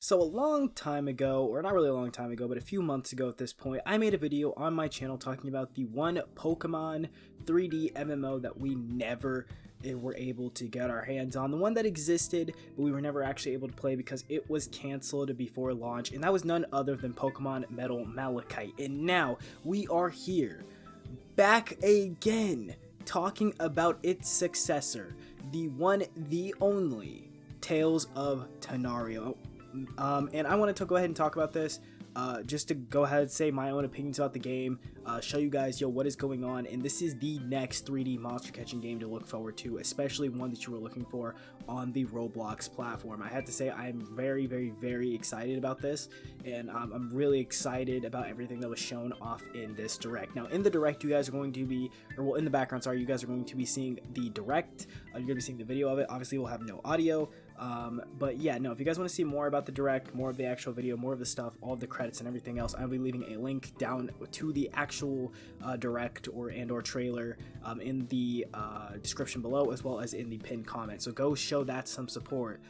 So a long time ago, or not really a long time ago, but a few months ago at this point, I made a video on my channel talking about the one Pokemon 3D MMO that we never were able to get our hands on. The one that existed, but we were never actually able to play because it was canceled before launch, and that was none other than Pokemon Metal Malachite. And now we are here, back again, talking about its successor, the one, the only, Tales of Tanorio. And I wanted to go ahead and talk about this, just to go ahead and say my own opinions about the game, show you guys, what is going on, and this is the next 3D monster catching game to look forward to, especially one that you were looking for on the Roblox platform. I have to say I'm very, very, very excited about this, and I'm really excited about everything that was shown off in this direct. Now, in the direct, you guys are going to be, or well, in the background, sorry, you guys are going to be seeing the direct, you're going to be seeing the video of it. Obviously, we'll have no audio. But yeah, no, if you guys want to see more about the direct, more of the actual video, more of the stuff, all of the credits and everything else, I'll be leaving a link down to the actual direct or trailer in the description below, as well as in the pinned comment. So go show that some support.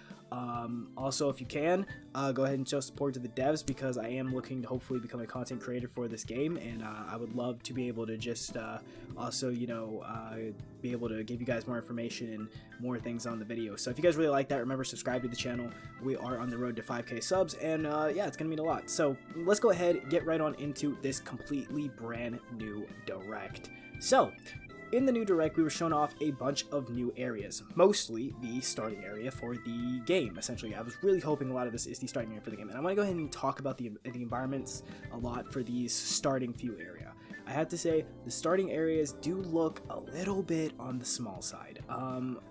Also, if you can, go ahead and show support to the devs, because I am looking to hopefully become a content creator for this game, and I would love to be able to just also, be able to give you guys more information and more things on the video. So if you guys really like that, remember, subscribe to the channel. We are on the road to 5k subs, and yeah, it's gonna mean a lot. So let's go ahead, get right on into this completely brand new direct. So in the new direct, we were shown off a bunch of new areas, mostly the starting area for the game. Essentially, I was really hoping a lot of this is the starting area for the game, and I want to go ahead and talk about the environments a lot for these starting few area. I have to say, the starting areas do look a little bit on the small side.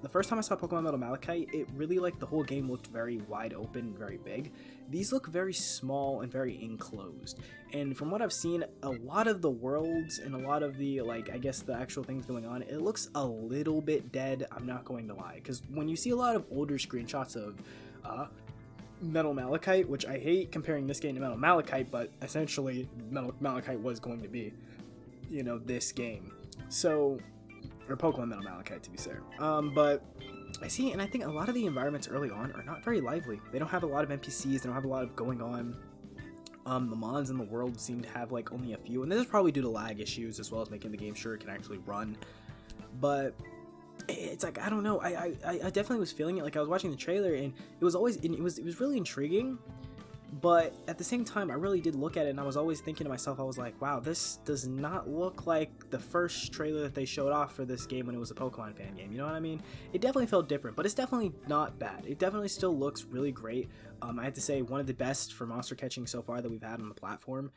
The first time I saw Pokemon Metal Malachite, it really, like, the whole game looked very wide open, very big. These look very small and very enclosed. And from what I've seen, a lot of the worlds and a lot of the, like, I guess the actual things going on, it looks a little bit dead, I'm not going to lie. Because when you see a lot of older screenshots of Metal Malachite, which I hate comparing this game to Metal Malachite, but essentially Metal Malachite was going to be, this game. So, or Pokemon Metal Malachite, to be fair. But I see, and I think a lot of the environments early on are not very lively. They don't have a lot of NPCs, they don't have a lot of going on. The mons in the world seem to have like only a few, and this is probably due to lag issues, as well as making the game sure it can actually run. But it's like, I don't know, I definitely was feeling it. Like, I was watching the trailer, and it was really intriguing. But at the same time, I really did look at it, and I was always thinking to myself, I was like, wow, this does not look like the first trailer that they showed off for this game when it was a Pokemon fan game, you know what I mean? It definitely felt different, but it's definitely not bad. It definitely still looks really great. I have to say, one of the best for monster catching so far that we've had on the platform.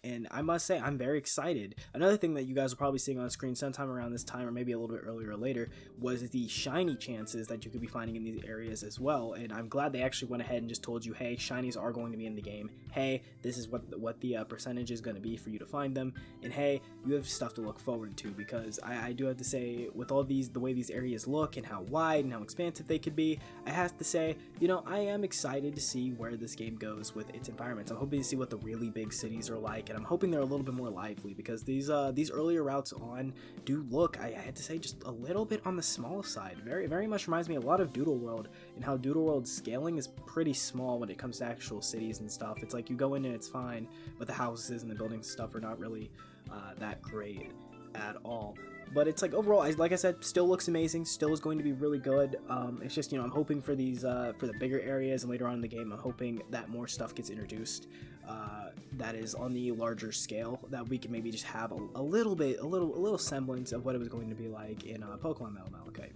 And I must say, I'm very excited. Another thing that you guys are probably seeing on screen sometime around this time, or maybe a little bit earlier or later, was the shiny chances that you could be finding in these areas as well. And I'm glad they actually went ahead and just told you, hey, shinies are going to be in the game. Hey, this is what the percentage is going to be for you to find them. And hey, you have stuff to look forward to, because I do have to say, with all these, the way these areas look and how wide and how expansive they could be, I have to say, I am excited to see where this game goes with its environments. I'm hoping to see what the really big cities are like, and I'm hoping they're a little bit more lively, because these earlier routes on do look, I had to say, just a little bit on the small side. Very, very much reminds me a lot of Doodle World, and how Doodle World's scaling is pretty small when it comes to actual cities and stuff. It's like you go in and it's fine, but the houses and the buildings and stuff are not really that great at all. But it's like, overall, like I said, still looks amazing, still is going to be really good. It's just, I'm hoping for these, for the bigger areas, and later on in the game, I'm hoping that more stuff gets introduced that is on the larger scale, that we can maybe just have a little semblance of what it was going to be like in Pokemon Metal Malachite.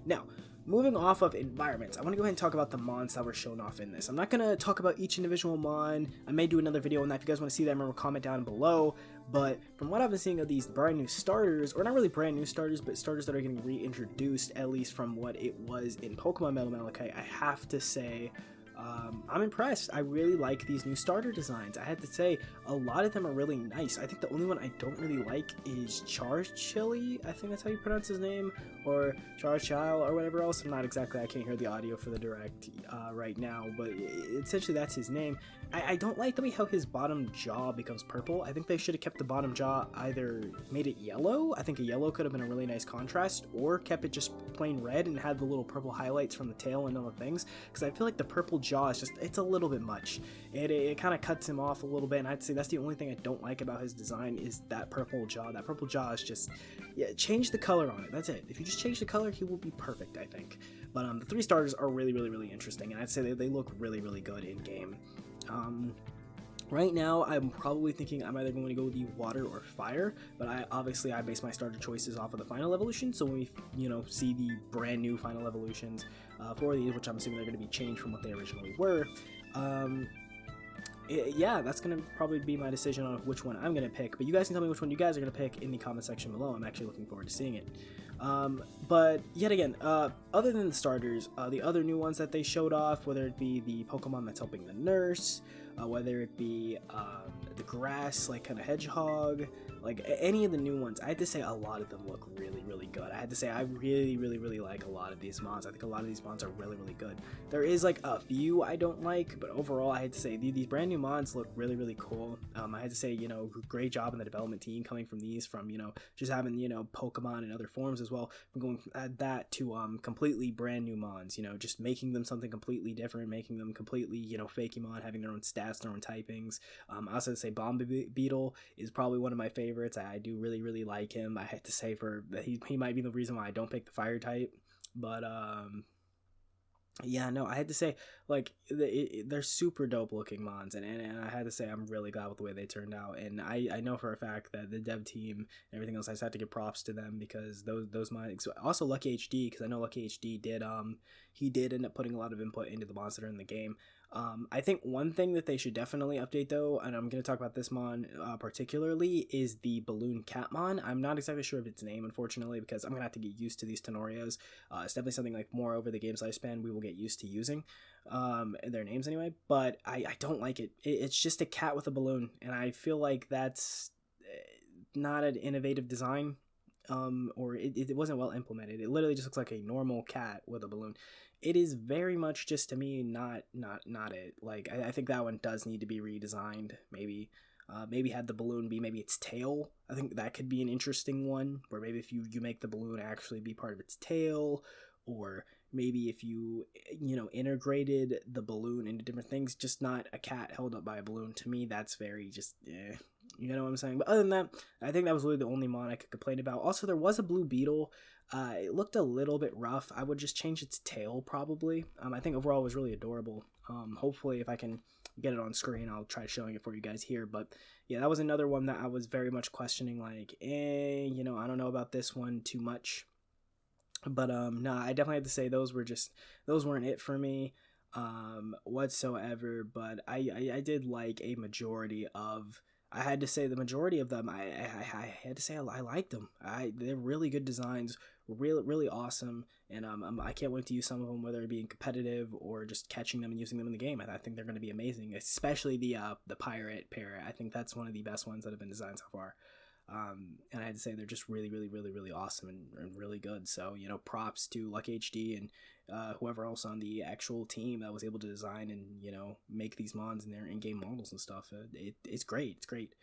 Now, moving off of environments, I want to go ahead and talk about the mons that were shown off in this. I'm not going to talk about each individual mon. I may do another video on that. If you guys want to see that, remember, comment down below. But from what I've been seeing of these brand new starters, or not really brand new starters, but starters that are getting reintroduced, at least from what it was in Pokemon Metal Malachite, I have to say, I'm impressed. I really like these new starter designs. I had to say, a lot of them are really nice. I think the only one I don't really like is Chili. I think that's how you pronounce his name, or Chile, or whatever else. I'm not exactly, I can't hear the audio for the direct right now, but essentially that's his name. I don't like the way how his bottom jaw becomes purple. I think they should have kept the bottom jaw, either made it yellow. I think a yellow could have been a really nice contrast, or kept it just plain red and had the little purple highlights from the tail and other things, because I feel like the purple jaw is just, it's a little bit much. It kind of cuts him off a little bit, and I'd say that's the only thing I don't like about his design is that purple jaw. That purple jaw is just, yeah, change the color on it. That's it. If you just change the color, he will be perfect, I think. But the 3 starters are really, really, really interesting, and I'd say they look really, really good in game. Right now, I'm probably thinking I'm either going to go with the water or fire, but I base my starter choices off of the final evolution. So when we, see the brand new final evolutions for these, which I'm assuming they're going to be changed from what they originally were, yeah, that's going to probably be my decision on which one I'm going to pick. But you guys can tell me which one you guys are going to pick in the comment section below. I'm actually looking forward to seeing it. But yet again, other than the starters, the other new ones that they showed off, whether it be the Pokemon that's helping the nurse, whether it be the grass, like kind of hedgehog, like any of the new ones, I had to say a lot of them look really, really good. I had to say I really, really, really like a lot of these mons. I think a lot of these mons are really, really good. There is like a few I don't like, but overall I had to say these brand new mons look really, really cool. I had to say, great job in the development team coming from these, from, just having, Pokemon in other forms as well, from going from that to completely brand new mons, just making them something completely different, making them completely, fake mon, having their own stats, their own typings. I also say Bomb Beetle is probably one of my favorites. I do really, really like him. I had to say he might be the reason why I don't pick the fire type, but yeah, no, I had to say, like, they're super dope looking mons, and I had to say I'm really glad with the way they turned out, and I know for a fact that the dev team and everything else, I just had to give props to them, because those mons, also Lucky HD, because I know Lucky HD did he did end up putting a lot of input into the mons that are in the game. I think one thing that they should definitely update, though, and I'm going to talk about this mon particularly, is the Balloon Catmon. I'm not exactly sure of its name, unfortunately, because I'm going to have to get used to these Tenorios. It's definitely something like more over the game's lifespan we will get used to using their names anyway, but I don't like it. It's just a cat with a balloon, and I feel like that's not an innovative design, or it wasn't well implemented. It literally just looks like a normal cat with a balloon. It is very much just, to me, not it. Like, I think that one does need to be redesigned. Maybe had the balloon be maybe its tail. I think that could be an interesting one, where maybe if you make the balloon actually be part of its tail, or maybe if you integrated the balloon into different things, just not a cat held up by a balloon. To me, that's very just you know what I'm saying? But other than that, I think that was really the only mon I could complain about. Also, there was a blue beetle. It looked a little bit rough. I would just change its tail, probably. I think overall it was really adorable. Hopefully, if I can get it on screen, I'll try showing it for you guys here. But yeah, that was another one that I was very much questioning, like, I don't know about this one too much. But nah, I definitely have to say those weren't it for me whatsoever. But I did like a majority of. I had to say the majority of them. I had to say I liked them. They're really good designs, really, really awesome, and I can't wait to use some of them, whether it be in competitive or just catching them and using them in the game. I think they're going to be amazing, especially the pirate parrot. I think that's one of the best ones that have been designed so far. And I had to say they're just really, really, really, really awesome and really good. So, props to Lucky HD and whoever else on the actual team that was able to design and, make these mons and their in-game models and stuff. It's great. It's great.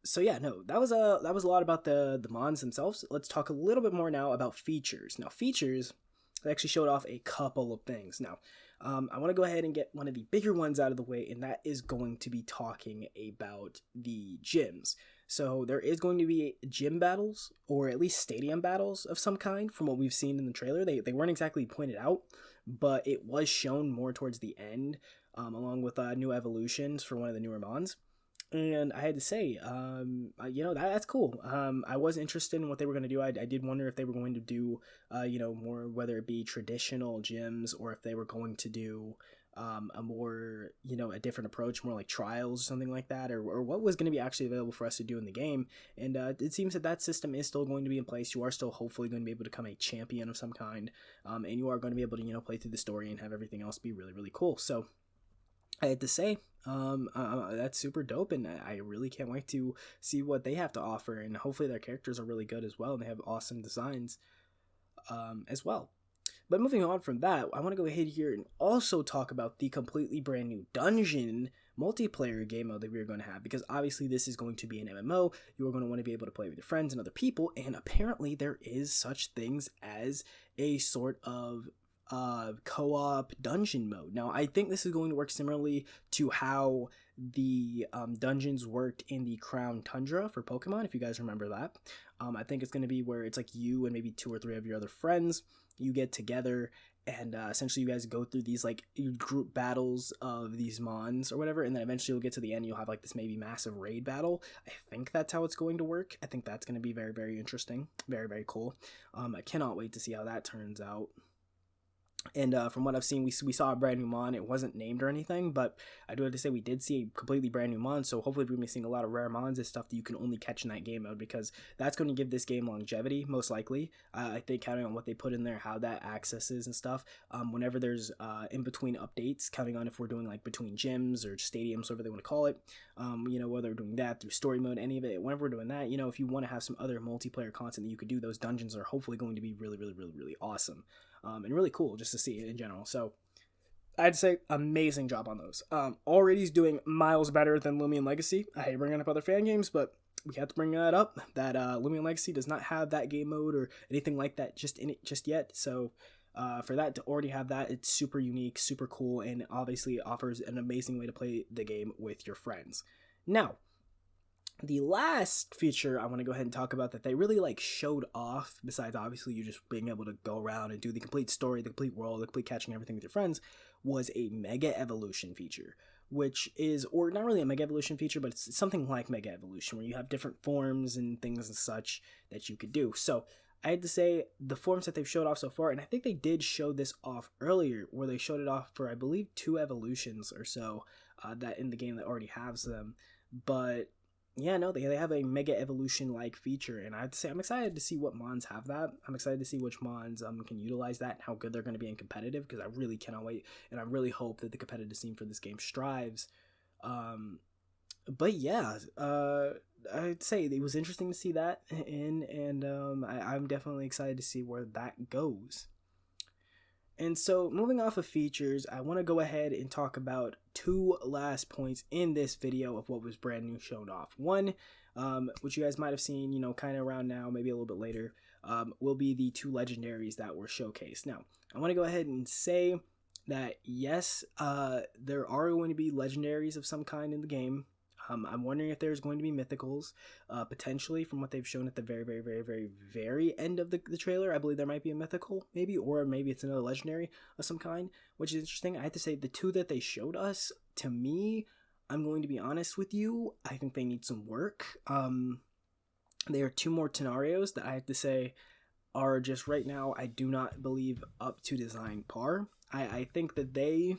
So yeah, no, that was a lot about the mons themselves. Let's talk a little bit more now about features. Now, features, they actually showed off a couple of things. Now, I want to go ahead and get one of the bigger ones out of the way, and that is going to be talking about the gyms. So there is going to be gym battles, or at least stadium battles of some kind, from what we've seen in the trailer. They weren't exactly pointed out, but it was shown more towards the end, along with new evolutions for one of the newer mons. And I had to say, that's cool. I was interested in what they were going to do. I did wonder if they were going to do, more, whether it be traditional gyms, or if they were going to do a more, a different approach, more like trials or something like that, or what was going to be actually available for us to do in the game. And it seems that system is still going to be in place. You are still hopefully going to be able to become a champion of some kind, and you are going to be able to, play through the story and have everything else be really, really cool. So I had to say, that's super dope, and I really can't wait to see what they have to offer, and hopefully their characters are really good as well, and they have awesome designs as well. But moving on from that, I want to go ahead here and also talk about the completely brand new dungeon multiplayer game mode that we're going to have, because obviously this is going to be an MMO. You are going to want to be able to play with your friends and other people, and apparently there is such things as a sort of co-op dungeon mode. Now, I think this is going to work similarly to how the dungeons worked in the Crown Tundra for Pokemon, if you guys remember that. I think it's going to be where it's like you and maybe 2 or 3 of your other friends, you get together, and essentially you guys go through these like group battles of these mons or whatever, and then eventually you'll get to the end, you'll have like this maybe massive raid battle. I think that's how it's going to work. I think that's going to be very, very interesting, very, very cool. I cannot wait to see how that turns out. And from what I've seen, we saw a brand new mon. It wasn't named or anything, but I do have to say we did see a completely brand new mon. So hopefully we're going to be seeing a lot of rare mons and stuff that you can only catch in that game mode, because that's going to give this game longevity, most likely. I think counting on what they put in there, how that accesses and stuff. Whenever there's in between updates, counting on if we're doing like between gyms or stadiums, whatever they want to call it. Whether we're doing that through story mode, any of it. Whenever we're doing that, if you want to have some other multiplayer content that you could do, those dungeons are hopefully going to be really, really, really, really awesome. And really cool just to see it in general. So I'd say amazing job on those. Already he's doing miles better than Lumion Legacy. I hate bringing up other fan games, but we have to bring that up, that Lumion Legacy does not have that game mode or anything like that just in it just yet. So for that to already have that, it's super unique, super cool, and obviously offers an amazing way to play the game with your friends. Now, the last feature I want to go ahead and talk about that they really like showed off, besides obviously you just being able to go around and do the complete story, the complete world, the complete catching everything with your friends, was a Mega Evolution feature, which is, or not really a Mega Evolution feature, but it's something like Mega Evolution, where you have different forms and things and such that you could do. So I had to say the forms that they've showed off so far, and I think they did show this off earlier, where they showed it off for, I believe, 2 evolutions or so that in the game that already has them. But yeah, no, they have a Mega Evolution-like feature, and I have to say I'm excited to see what mons have that. I'm excited to see which mons can utilize that and how good they're going to be in competitive, because I really cannot wait, and I really hope that the competitive scene for this game strives. But yeah, I'd say it was interesting to see that, and I'm definitely excited to see where that goes. And so, moving off of features, I want to go ahead and talk about 2 last points in this video of what was brand new shown off. One, which you guys might have seen, kind of around now, maybe a little bit later, will be the 2 legendaries that were showcased. Now, I want to go ahead and say that, yes, there are going to be legendaries of some kind in the game. I'm wondering if there's going to be mythicals, potentially, from what they've shown at the very, very, very, very, very end of the trailer. I believe there might be a mythical, maybe, or maybe it's another legendary of some kind, which is interesting. I have to say, the 2 that they showed us, to me, I'm going to be honest with you, I think they need some work. There are 2 more Tenarios that I have to say are just right now, I do not believe up to design par. I think that they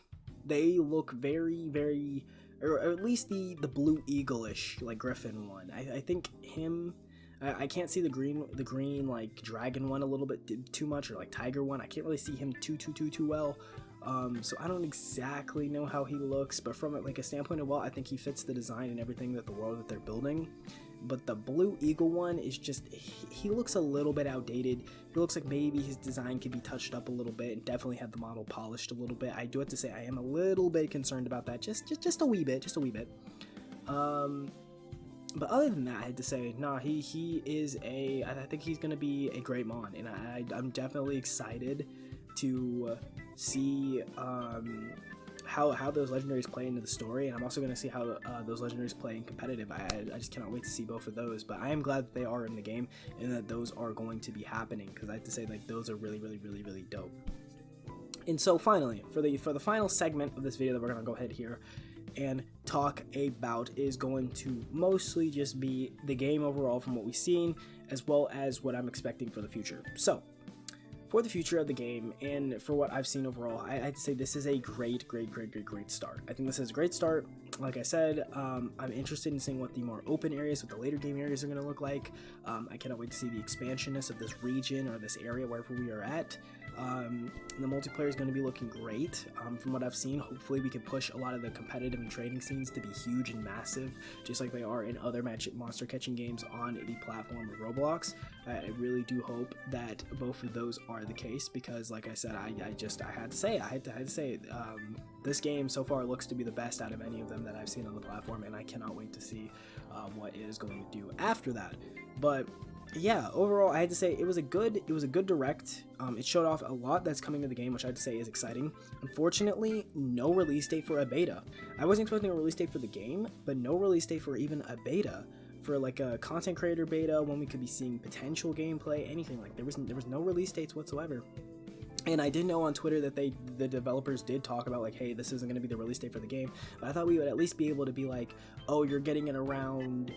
look very, very, or at least the blue eagle-ish, like Griffin one. I think him, I can't see the green like dragon one a little bit too much, or like tiger one. I can't really see him too well. So I don't exactly know how he looks, but from like a standpoint of, well, I think he fits the design and everything that the world that they're building. But the blue eagle one is just, he looks a little bit outdated. He looks like maybe his design could be touched up a little bit and definitely have the model polished a little bit. I do have to say I am a little bit concerned about that, just a wee bit. But other than that, I had to say, nah, he is I think he's gonna be a great mon, and I'm definitely excited to see how those legendaries play into the story, and I'm also going to see how those legendaries play in competitive. I just cannot wait to see both of those, but I am glad that they are in the game and that those are going to be happening, because I have to say, like, those are really, really, really, really dope. And so finally, for the final segment of this video that we're going to go ahead here and talk about is going to mostly just be the game overall from what we've seen, as well as what I'm expecting for the future. So for the future of the game and for what I've seen overall, I have to say this is a great start. I think this is a great start. Like I said, I'm interested in seeing what the more open areas, what the later game areas are going to look like. I cannot wait to see the expansionness of this region or this area wherever we are at. The multiplayer is going to be looking great. From what I've seen, hopefully we can push a lot of the competitive and trading scenes to be huge and massive, just like they are in other monster catching games on the platform of Roblox. I really do hope that both of those are the case, because like I said, I had to say this game so far looks to be the best out of any of them that I've seen on the platform, and I cannot wait to see what it is going to do after that. But yeah, overall, I had to say it was a good direct. It showed off a lot that's coming to the game, which I had to say is exciting. Unfortunately, no release date for a beta. I wasn't expecting a release date for the game, but no release date for even a beta, for like a content creator beta when we could be seeing potential gameplay, anything. Like there was no release dates whatsoever. And I did know on Twitter that the developers did talk about like, hey, this isn't going to be the release date for the game. But I thought we would at least be able to be like, oh, you're getting it around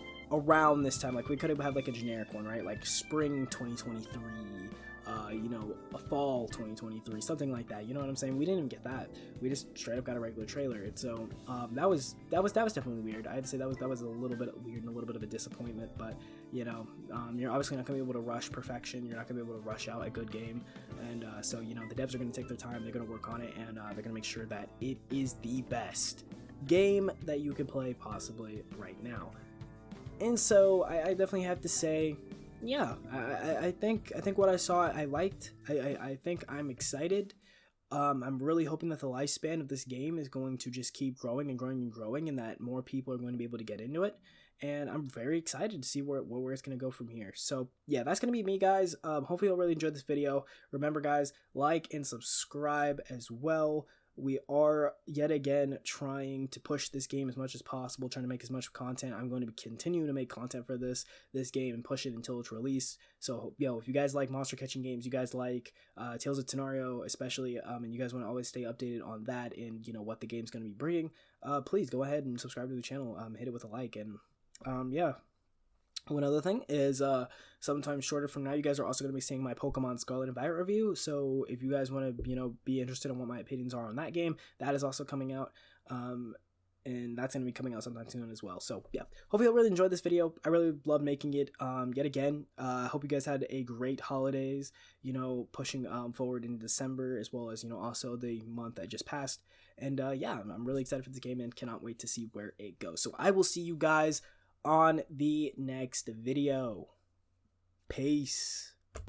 this time. Like we could have had like a generic one, right? Like spring 2023, a fall 2023, something like that. You know what I'm saying? We didn't even get that. We just straight up got a regular trailer. And so that was definitely weird. I'd say that was a little bit weird and a little bit of a disappointment. But you're obviously not gonna be able to rush perfection. You're not gonna be able to rush out a good game. And so the devs are gonna take their time. They're gonna work on it, and they're gonna make sure that it is the best game that you can play possibly right now. And so I definitely have to say, yeah, I think what I saw I liked. I think I'm excited. I'm really hoping that the lifespan of this game is going to just keep growing and growing and growing, and that more people are going to be able to get into it. And I'm very excited to see where it's going to go from here. So yeah, that's going to be me, guys. Hopefully you'll really enjoy this video. Remember, guys, like and subscribe as well. We are yet again trying to push this game as much as possible, trying to make as much content. I'm going to continue to make content for this game and push it until it's released. So, if you guys like monster catching games, you guys like Tales of Tanorio especially, and you guys want to always stay updated on that and what the game's going to be bringing, please go ahead and subscribe to the channel. Hit it with a like, and yeah. One other thing is, sometime shorter from now, you guys are also going to be seeing my Pokemon Scarlet and Violet review. So if you guys want to, be interested in what my opinions are on that game, that is also coming out. And that's going to be coming out sometime soon as well. So yeah, hopefully you'll really enjoy this video. I really love making it. Yet again, I hope you guys had a great holidays, pushing forward in December, as well as, also the month that just passed. And yeah, I'm really excited for this game and cannot wait to see where it goes. So I will see you guys on the next video. Peace.